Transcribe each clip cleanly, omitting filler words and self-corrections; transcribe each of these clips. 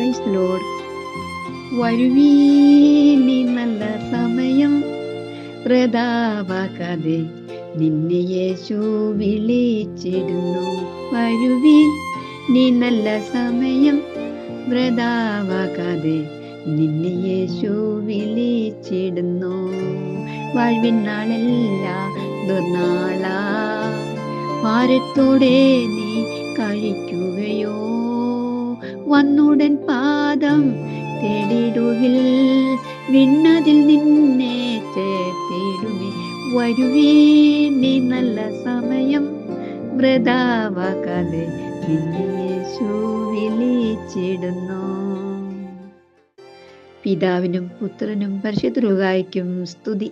Praise Lord. വരുവീൻ നീ നല്ല സമയം വൃഥാവാക്കാതെ നിന്നെ യേശു വിളിച്ചിടുന്നു. വരുവീൻ നീ നല്ല സമയം വൃഥാവാക്കാതെ നിന്നെ യേശു വിളിച്ചിടുന്നു. വാഴ്വിൻ നാളല്ല ദുർനാള ഭാരത്തോടെ നീ കഴിക്കുകയോ, വന്നുടൻ പാദം തേടിടുകിൽ വിണ്ണതിൽ നിന്നെ ചേർത്തിടുമേ. വരുവീൻ നീ നല്ല സമയം വൃഥാവാക്കാതെ നിന്നെ യേശു വിളിച്ചിടുന്നു. പിതാവിനും പുത്രനും പരിശുദ്ധ റൂഹായ്ക്കും സ്തുതി,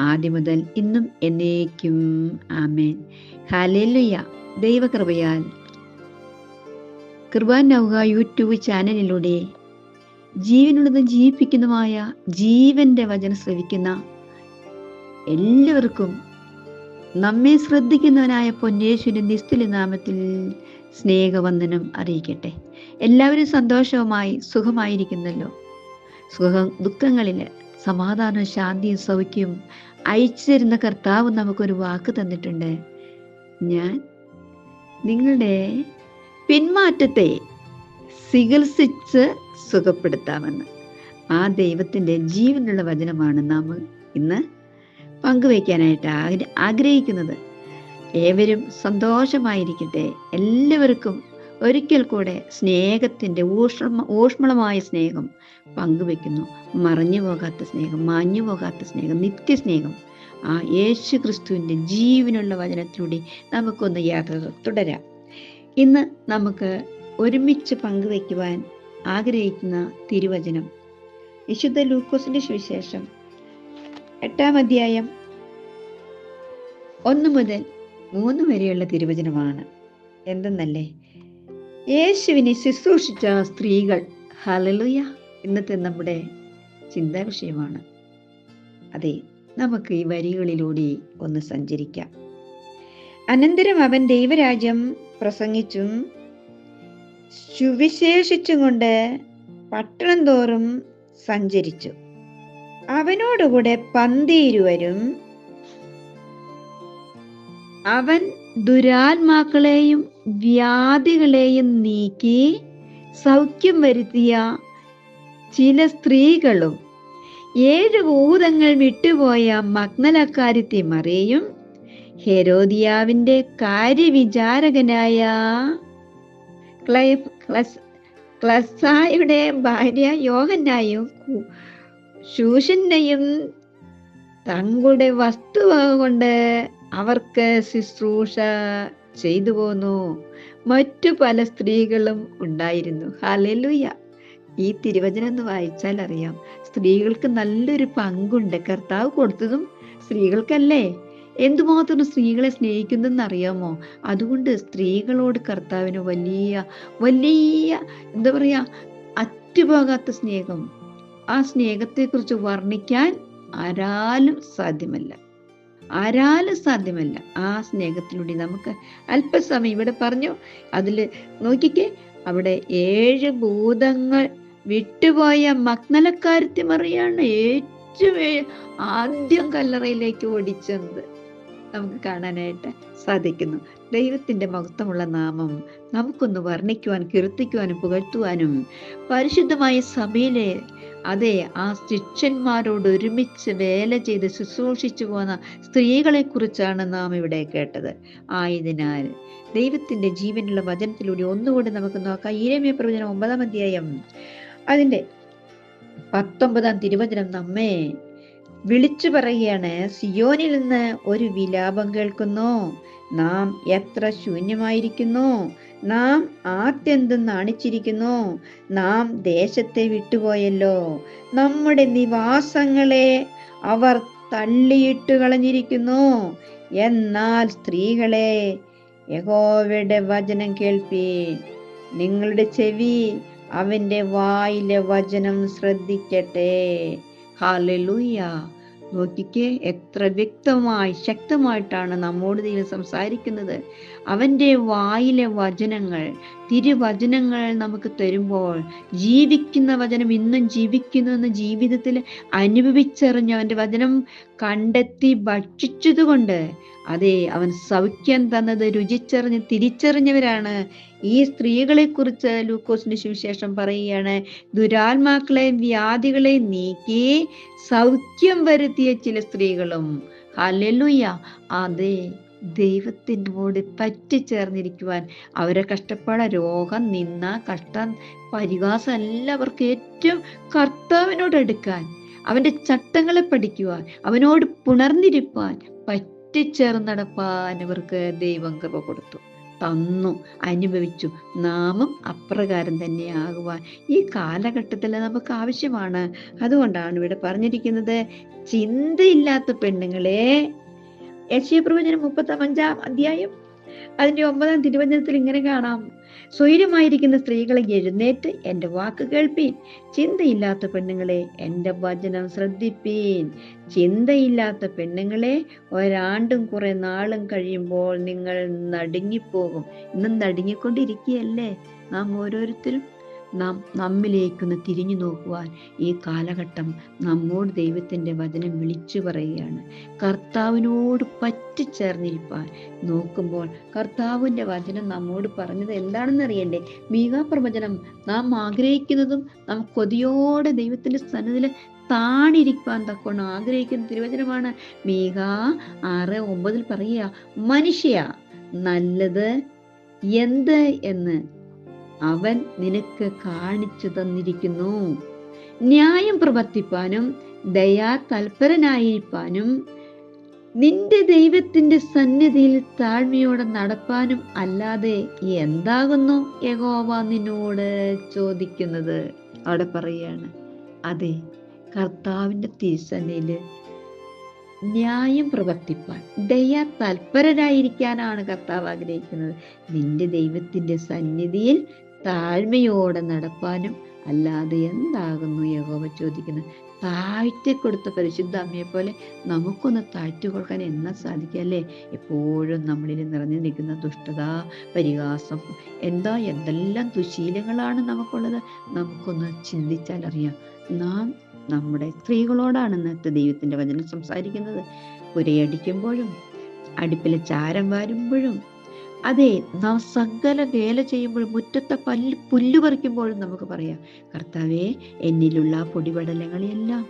ആദ്യം മുതൽ ഇന്നും എന്നേക്കും. ആമേൻ. ഹല്ലേലൂയ. ദൈവകൃപയാൽ കൃപാ നൗക യൂട്യൂബ് ചാനലിലൂടെ ജീവനുള്ളതും ജീവിപ്പിക്കുന്നതുമായ ജീവന്റെ വചനം ശ്രവിക്കുന്ന എല്ലാവർക്കും നമ്മെ ശ്രദ്ധിക്കുന്നവനായ പൊന്നേശുവിന്റെ നിസ്തുല്യ നാമത്തിൽ സ്നേഹവന്ദനം അറിയിക്കട്ടെ. എല്ലാവരും സന്തോഷവുമായി സുഖമായിരിക്കുന്നല്ലോ. ദുഃഖങ്ങളിൽ സമാധാനവും ശാന്തിയും സൗഖ്യവും അയച്ചു തരുന്ന കർത്താവ് നമുക്കൊരു വാക്ക് തന്നിട്ടുണ്ട്. ഞാൻ നിങ്ങളുടെ പിന്മാറ്റത്തെ ചികിത്സിച്ച് സുഖപ്പെടുത്താമെന്ന്. ആ ദൈവത്തിൻ്റെ ജീവനുള്ള വചനമാണ് നാം ഇന്ന് പങ്കുവയ്ക്കാനായിട്ട് ആഗ്രഹിക്കുന്നത്. ഏവരും സന്തോഷമായിരിക്കട്ടെ. എല്ലാവർക്കും ഒരിക്കൽ കൂടെ സ്നേഹത്തിൻ്റെ ഊഷ്മളമായ സ്നേഹം പങ്കുവെക്കുന്നു. മറഞ്ഞു പോകാത്ത സ്നേഹം, മാഞ്ഞു പോകാത്ത സ്നേഹം, നിത്യസ്നേഹം ആ യേശു ക്രിസ്തുവിൻ്റെ ജീവനുള്ള വചനത്തിലൂടെ നമുക്കൊന്ന് യാത്ര തുടരാം. ഇന്ന് നമുക്ക് ഒരുമിച്ച് പങ്കുവയ്ക്കുവാൻ ആഗ്രഹിക്കുന്ന തിരുവചനം വിശുദ്ധ ലൂക്കോസിന്റെ സുവിശേഷം 8-ാം അധ്യായം 1 മുതൽ 3 വരെയുള്ള തിരുവചനമാണ്. എന്തെന്നല്ലേ, യേശുവിനെ ശുശ്രൂഷിച്ച സ്ത്രീകൾ. ഹല്ലേലൂയ. ഇന്നത്തെ നമ്മുടെ ചിന്താ വിഷയമാണ്. അതെ, നമുക്ക് ഈ വരികളിലൂടെ ഒന്ന് സഞ്ചരിക്കാം. അനന്തരം അവൻ ദൈവരാജ്യം പ്രസംഗിച്ചും സുവിശേഷിച്ചും കൊണ്ട് പട്ടണം തോറും സഞ്ചരിച്ചു. അവനോടുകൂടെ 12 അവൻ ദുരാത്മാക്കളെയും വ്യാധികളെയും നീക്കി സൗഖ്യം വരുത്തിയ ചില സ്ത്രീകളും 7 ഭൂതങ്ങൾ വിട്ടുപോയ മഗ്ദലക്കാരത്തി മറിയയും ഹെരോദിയാവിന്റെ കാര്യവിചാരകനായ ക്ലസായുടെ ഭാര്യ യോഹന്നായും ശൂഷന്നയും തങ്ങളുടെ വസ്തുവക കൊണ്ട് അവർക്ക് ശുശ്രൂഷ ചെയ്തു പോന്നു. മറ്റു പല സ്ത്രീകളും ഉണ്ടായിരുന്നു. ഹല്ലേലൂയ. ഈ തിരുവചനം ഒന്ന് വായിച്ചാൽ അറിയാം, സ്ത്രീകൾക്ക് നല്ലൊരു പങ്കുണ്ട്. കർത്താവ് കൊടുത്തതും സ്ത്രീകൾക്കല്ലേ. എന്തുമാത്രം സ്ത്രീകളെ സ്നേഹിക്കുന്നെന്ന് അറിയാമോ? അതുകൊണ്ട് സ്ത്രീകളോട് കർത്താവിന് വലിയ വലിയ എന്താ പറയാ, അറ്റുപോകാത്ത സ്നേഹം. ആ സ്നേഹത്തെക്കുറിച്ച് വർണ്ണിക്കാൻ ആരാലും സാധ്യമല്ല. ആ സ്നേഹത്തിലൂടെ നമുക്ക് അല്പസമയം ഇവിടെ പറഞ്ഞു. അതിൽ നോക്കിക്കേ, അവിടെ 7 ഭൂതങ്ങൾ വിട്ടുപോയ മഗ്ദലക്കാരത്തി മറിയാണ് ഏറ്റവും ആദ്യം കല്ലറയിലേക്ക് ഓടിച്ചത് നമുക്ക് കാണാനായിട്ട് സാധിക്കുന്നു. ദൈവത്തിന്റെ മഹത്വമുള്ള നാമം നമുക്കൊന്ന് വർണ്ണിക്കുവാൻ, കീർത്തിക്കുവാനും പുകഴ്ത്തുവാനും പരിശുദ്ധമായ സഭയിലെ അതെ ആ ശിഷ്യന്മാരോട് ഒരുമിച്ച് വേല ചെയ്ത് ശുശ്രൂഷിച്ചു പോന്ന സ്ത്രീകളെ കുറിച്ചാണ് നാം ഇവിടെ കേട്ടത്. ആയതിനാൽ ദൈവത്തിന്റെ ജീവനുള്ള വചനത്തിലൂടെ ഒന്നുകൂടി നമുക്ക് നോക്കാം. യിരെമ്യാ പ്രവചനം 9-ാം അധ്യായം അതിന്റെ 19-ാം തിരുവചനം നമ്മെ വിളിച്ചു പറയുകയാണ്. സിയോനിൽ നിന്ന് ഒരു വിലാപം കേൾക്കുന്നു, നാം എത്ര ശൂന്യമായിരിക്കുന്നു, നാം ആദ്യന്തം നാണിച്ചിരിക്കുന്നു, നാം ദേശത്തെ വിട്ടുപോയല്ലോ, നമ്മുടെ നിവാസങ്ങളെ അവർ തള്ളിയിട്ട് കളഞ്ഞിരിക്കുന്നു. എന്നാൽ സ്ത്രീകളെ, യഹോവയുടെ വചനം കേൾപ്പീൻ, നിങ്ങളുടെ ചെവി അവന്റെ വായിലെ വചനം ശ്രദ്ധിക്കട്ടെ. ഹല്ലേലൂയ. നോക്കിക്കേ, എത്ര വ്യക്തമായി ശക്തമായിട്ടാണ് നമ്മോട് ദൈവം സംസാരിക്കുന്നത്. അവൻ്റെ വായിലെ വചനങ്ങൾ, തിരുവചനങ്ങൾ നമുക്ക് തരുമ്പോൾ, ജീവിക്കുന്ന വചനം ഇന്നും ജീവിക്കുന്നുവെന്ന് ജീവിതത്തിൽ അനുഭവിച്ചറിഞ്ഞ് അവൻ്റെ വചനം കണ്ടെത്തി ഭക്ഷിച്ചതുകൊണ്ട്, അതെ, അവൻ സൗഖ്യം തന്നത് രുചിച്ചറിഞ്ഞ് തിരിച്ചറിഞ്ഞവരാണ്. ഈ സ്ത്രീകളെ കുറിച്ച് ലൂക്കോസിന്റെ സുവിശേഷം പറയുകയാണ്, ദുരാത്മാക്കളെയും വ്യാധികളെയും നീക്കി സൗഖ്യം വരുത്തിയ ചില സ്ത്രീകളും. ഹല്ലേലൂയ. അതെ, ദൈവത്തിനോട് പറ്റിച്ചേർന്നിരിക്കുവാൻ, അവരെ കഷ്ടപ്പാട്, രോഗം, നിന്ന, കഷ്ടം, പരിഹാസം എല്ലാവർക്കും ഏറ്റവും കർത്താവിനോട് എടുക്കാൻ, അവന്റെ ചട്ടങ്ങളെ പഠിക്കുവാൻ, അവനോട് പുണർന്നിരിപ്പാൻ, പറ്റിച്ചേർന്ന് നടപ്പാൻ അവർക്ക് ദൈവം കൃപ കൊടുത്തു, തന്നു, അനുഭവിച്ചു. നാമും അപ്രകാരം തന്നെ ആകുവാൻ ഈ കാലഘട്ടത്തിൽ നമുക്ക് ആവശ്യമാണ്. അതുകൊണ്ടാണ് ഇവിടെ പറഞ്ഞിരിക്കുന്നത്, ചിന്തയില്ലാത്ത പെണ്ണുങ്ങളെ. യെശയ്യാപ്രവചനം 35-ാം അധ്യായം അതിന്റെ 9-ാം തിരുവചനത്തിൽ ഇങ്ങനെ കാണാം, സ്വൈരമായിരിക്കുന്ന സ്ത്രീകളെ എഴുന്നേറ്റ് എൻ്റെ വാക്ക് കേൾപ്പീൻ, ചിന്തയില്ലാത്ത പെണ്ണുങ്ങളെ എൻ്റെ വചനം ശ്രദ്ധിപ്പീൻ. ചിന്തയില്ലാത്ത പെണ്ണുങ്ങളെ, ഒരാണ്ടും കുറെ നാളും കഴിയുമ്പോൾ നിങ്ങൾ നടുങ്ങിപ്പോകും. ഇന്നും നടുങ്ങിക്കൊണ്ടിരിക്കുകയല്ലേ നാം ഓരോരുത്തരും? നമ്മിലേക്കൊന്ന് തിരിഞ്ഞു നോക്കുവാൻ ഈ കാലഘട്ടം നമ്മോട് ദൈവത്തിൻ്റെ വചനം വിളിച്ചു പറയുകയാണ്. കർത്താവിനോട് പറ്റിച്ചേർന്നിരിപ്പാൻ നോക്കുമ്പോൾ കർത്താവിൻ്റെ വചനം നമ്മോട് പറഞ്ഞത് എന്താണെന്ന് അറിയണ്ടേ? മീകാ പ്രവചനം നാം ആഗ്രഹിക്കുന്നതും നാം കൊതിയോടെ ദൈവത്തിൻ്റെ സന്നിധിയിൽ താണിരിക്കാൻ തക്കോണം ആഗ്രഹിക്കുന്ന തിരുവചനമാണ്. മീകാ 6:9 പറയുക, മനുഷ്യ, നല്ലത് എന്ത് എന്ന് അവൻ നിനക്ക് കാണിച്ചു തന്നിരിക്കുന്നു. ന്യായം പ്രവർത്തിപ്പാനും ദയാ തൽപരനായിരിക്കാനും നിന്റെ ദൈവത്തിന്റെ സന്നിധിയിൽ താഴ്മയോടെ നടപ്പാനും അല്ലാതെ എന്താകുന്നു യഹോവ നിന്നോട് ചോദിക്കുന്നത്? അവിടെ പറയുകയാണ്, അതെ, കർത്താവിന്റെ തിരുസന്നിധിയിൽ ന്യായം പ്രവർത്തിപ്പാൻ, ദയാ തൽപരരായിരിക്കാനാണ് കർത്താവ് ആഗ്രഹിക്കുന്നത്. നിന്റെ ദൈവത്തിന്റെ സന്നിധിയിൽ താഴ്മയോടെ നടപ്പാനും അല്ലാതെ എന്താകുന്നു യഹോവ ചോദിക്കുന്നത്? താഴ്ത്തി കൊടുത്ത പരിശുദ്ധ അമ്മയെ പോലെ നമുക്കൊന്ന് താഴ്ത്തി കൊടുക്കാൻ എന്നാ സാധിക്കുക അല്ലേ? എപ്പോഴും നമ്മളിൽ നിറഞ്ഞു നിൽക്കുന്ന ദുഷ്ടത, പരിഹാസം, എന്തെല്ലാം ദുശീലങ്ങളാണ് നമുക്കുള്ളത്. നമുക്കൊന്ന് ചിന്തിച്ചാൽ അറിയാം. നാം നമ്മുടെ സ്ത്രീകളോടാണ് ഇന്നത്തെ ദൈവത്തിന്റെ വചനം സംസാരിക്കുന്നത്. പുരയടിക്കുമ്പോഴും അടുപ്പിലെ ചാരം വാരുമ്പോഴും, അതെ, നാം സകല വേല ചെയ്യുമ്പോഴും, മുറ്റത്തെ പുല്ല് പറിക്കുമ്പോഴും നമുക്ക് പറയാം, കർത്താവേ, എന്നിലുള്ള പൊടിപടലങ്ങളെല്ലാം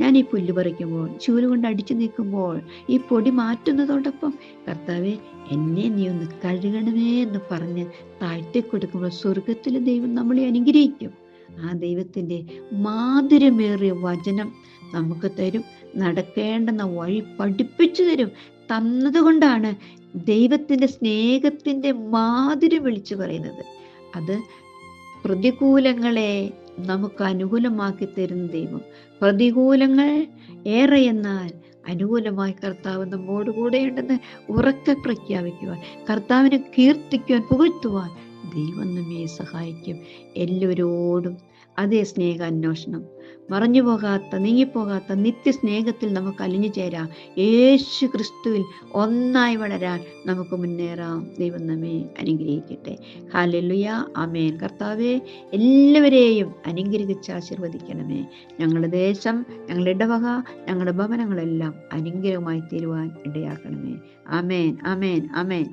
ഞാൻ ഈ പുല്ല് പറിക്കുമ്പോൾ, ചൂല് കൊണ്ട് അടിച്ചു നീക്കുമ്പോൾ, ഈ പൊടി മാറ്റുന്നതോടൊപ്പം, കർത്താവേ, എന്നെ നീ ഒന്ന് കഴുകണമേ എന്ന് പറഞ്ഞ് താഴ്ത്തി കൊടുക്കുമ്പോൾ സ്വർഗത്തിലെ ദൈവം നമ്മളെ അനുഗ്രഹിക്കും. ആ ദൈവത്തിൻ്റെ മാധുര്യമേറിയ വചനം നമുക്ക് തരും, നടക്കേണ്ടെന്ന വഴി പഠിപ്പിച്ചു തരും. തന്നതുകൊണ്ടാണ് ദൈവത്തിൻ്റെ സ്നേഹത്തിൻ്റെ മാധുര്യം വിളിച്ചു പറയുന്നത്. അത് പ്രതികൂലങ്ങളെ നമുക്ക് അനുകൂലമാക്കി തരുന്ന ദൈവം. പ്രതികൂലങ്ങൾ ഏറെ എന്നാൽ അനുകൂലമായി കർത്താവ് നമ്മോട് കൂടെയുണ്ടെന്ന് ഉറക്കെ പ്രഖ്യാപിക്കുവാൻ, കർത്താവിനെ കീർത്തിക്കുവാൻ, പുകഴ്ത്തുവാൻ ദൈവം നമ്മെ സഹായിക്കും. എല്ലാവരോടും അതേ സ്നേഹാന്വേഷണം, മറഞ്ഞു പോകാത്ത, നീങ്ങിപ്പോകാത്ത നിത്യസ്നേഹത്തിൽ നമുക്ക് അലിഞ്ഞു ചേരാം. യേശു ക്രിസ്തുവിൽ ഒന്നായി വളരാൻ നമുക്ക് മുന്നേറാം. ദൈവം നമ്മെ അനുഗ്രഹിക്കട്ടെ. ഹല്ലേലൂയ, ആമേൻ. കർത്താവേ, എല്ലാവരെയും അനുഗ്രഹിച്ച് ആശീർവദിക്കണമേ. ഞങ്ങളുടെ ദേശം, ഞങ്ങളുടെ ഇടവക, ഞങ്ങളുടെ ഭവനങ്ങളെല്ലാം അനുഗ്രഹമായി തീരുവാൻ ഇടയാക്കണമേ. ആമേൻ, ആമേൻ, ആമേൻ.